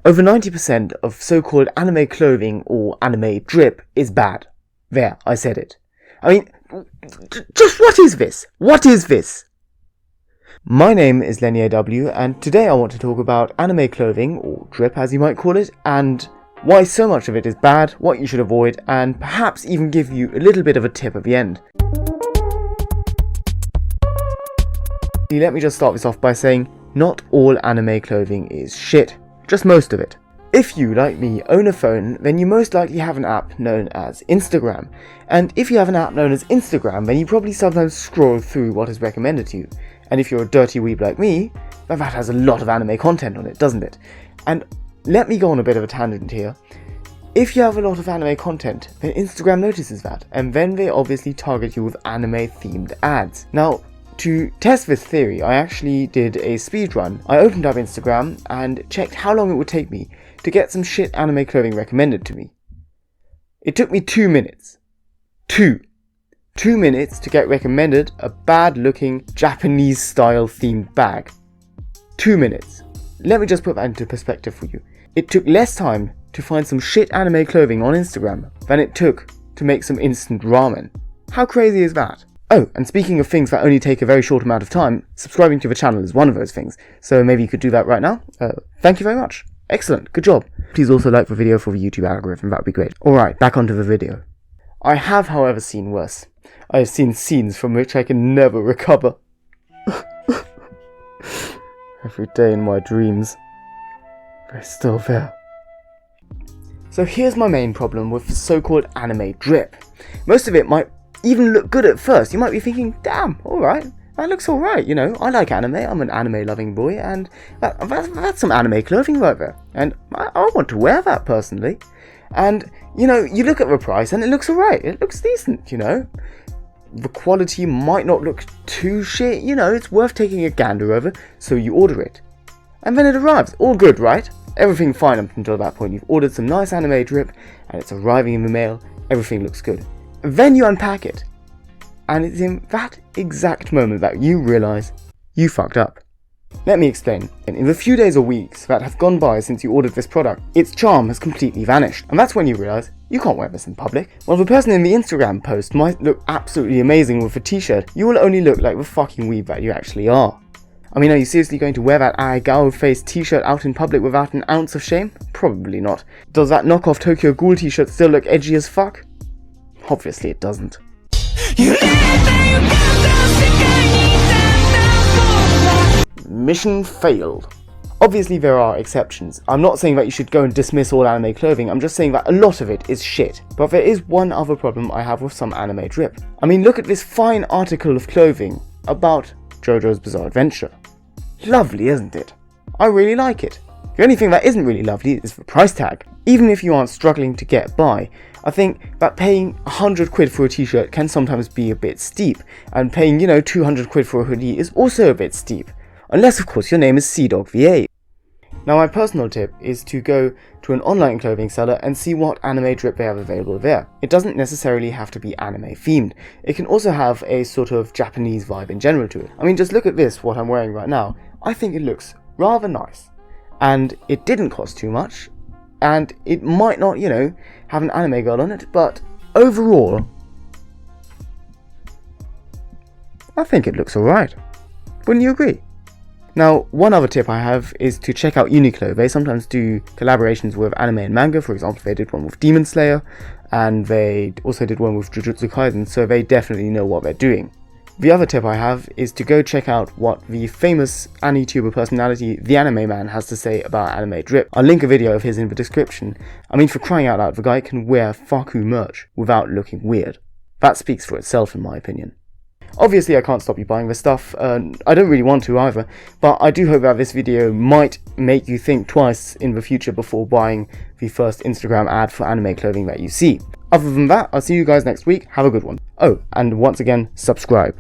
Over 90% of so-called anime clothing or anime drip is bad. There, I said it. I mean, just what is this? What is this? My name is Lenny AW, and today I want to talk about anime clothing, or drip as you might call it, and why so much of it is bad, what you should avoid, and perhaps even give you a little bit of a tip at the end. Let me just start this off by saying, not all anime clothing is shit. Just most of it. If you, like me, own a phone, then you most likely have an app known as Instagram. And if you have an app known as Instagram, then you probably sometimes scroll through what is recommended to you. And if you're a dirty weeb like me, then that has a lot of anime content on it, doesn't it? And let me go on a bit of a tangent here. If you have a lot of anime content, then Instagram notices that, and then they obviously target you with anime-themed ads. Now, to test this theory, I actually did a speedrun. I opened up Instagram and checked how long it would take me to get some shit anime clothing recommended to me. It took me 2 minutes. 2 minutes to get recommended a bad looking Japanese style themed bag. 2 minutes. Let me just put that into perspective for you. It took less time to find some shit anime clothing on Instagram than it took to make some instant ramen. How crazy is that? Oh, and speaking of things that only take a very short amount of time, subscribing to the channel is one of those things, so maybe you could do that right now. Thank you very much. Excellent, good job. Please also like the video for the YouTube algorithm, that would be great. Alright, back onto the video. I have, however, seen worse. I have seen scenes from which I can never recover. Every day in my dreams, they're still there. So here's my main problem with the so-called anime drip. Most of it might even look good at first. You might be thinking, damn, alright, that looks alright, you know, I like anime, I'm an anime loving boy, and that's some anime clothing right there, and I want to wear that personally. And, you know, you look at the price and it looks alright, it looks decent, you know. The quality might not look too shit, you know, it's worth taking a gander over, so you order it. And then it arrives, all good, right? Everything fine up until that point. You've ordered some nice anime drip, and it's arriving in the mail, everything looks good. Then you unpack it, and it's in that exact moment that you realise you fucked up. Let me explain. In the few days or weeks that have gone by since you ordered this product, its charm has completely vanished, and that's when you realise you can't wear this in public. While the person in the Instagram post might look absolutely amazing with a t-shirt, you will only look like the fucking weeb that you actually are. I mean, are you seriously going to wear that Aigao face t-shirt out in public without an ounce of shame? Probably not. Does that knockoff Tokyo Ghoul t-shirt still look edgy as fuck? Obviously it doesn't. Mission failed. Obviously there are exceptions. I'm not saying that you should go and dismiss all anime clothing, I'm just saying that a lot of it is shit. But there is one other problem I have with some anime drip. I mean, look at this fine article of clothing about JoJo's Bizarre Adventure. Lovely, isn't it? I really like it. The only thing that isn't really lovely is the price tag. Even if you aren't struggling to get by, I think that paying 100 quid for a t-shirt can sometimes be a bit steep, and paying, 200 quid for a hoodie is also a bit steep. Unless of course your name is CDogVA. Now my personal tip is to go to an online clothing seller and see what anime drip they have available there. It doesn't necessarily have to be anime themed. It can also have a sort of Japanese vibe in general to it. I mean, just look at this, what I'm wearing right now. I think it looks rather nice. And it didn't cost too much. And it might not, have an anime girl on it, but overall, I think it looks alright. Wouldn't you agree? Now, one other tip I have is to check out Uniqlo. They sometimes do collaborations with anime and manga. For example, they did one with Demon Slayer, and they also did one with Jujutsu Kaisen, so they definitely know what they're doing. The other tip I have is to go check out what the famous AniTuber personality, theanimeman, has to say about anime drip. I'll link a video of his in the description. I mean, for crying out loud, the guy can wear Faku merch without looking weird. That speaks for itself in my opinion. Obviously I can't stop you buying this stuff, I don't really want to either, but I do hope that this video might make you think twice in the future before buying the first Instagram ad for anime clothing that you see. Other than that, I'll see you guys next week, have a good one. Oh, and once again, subscribe.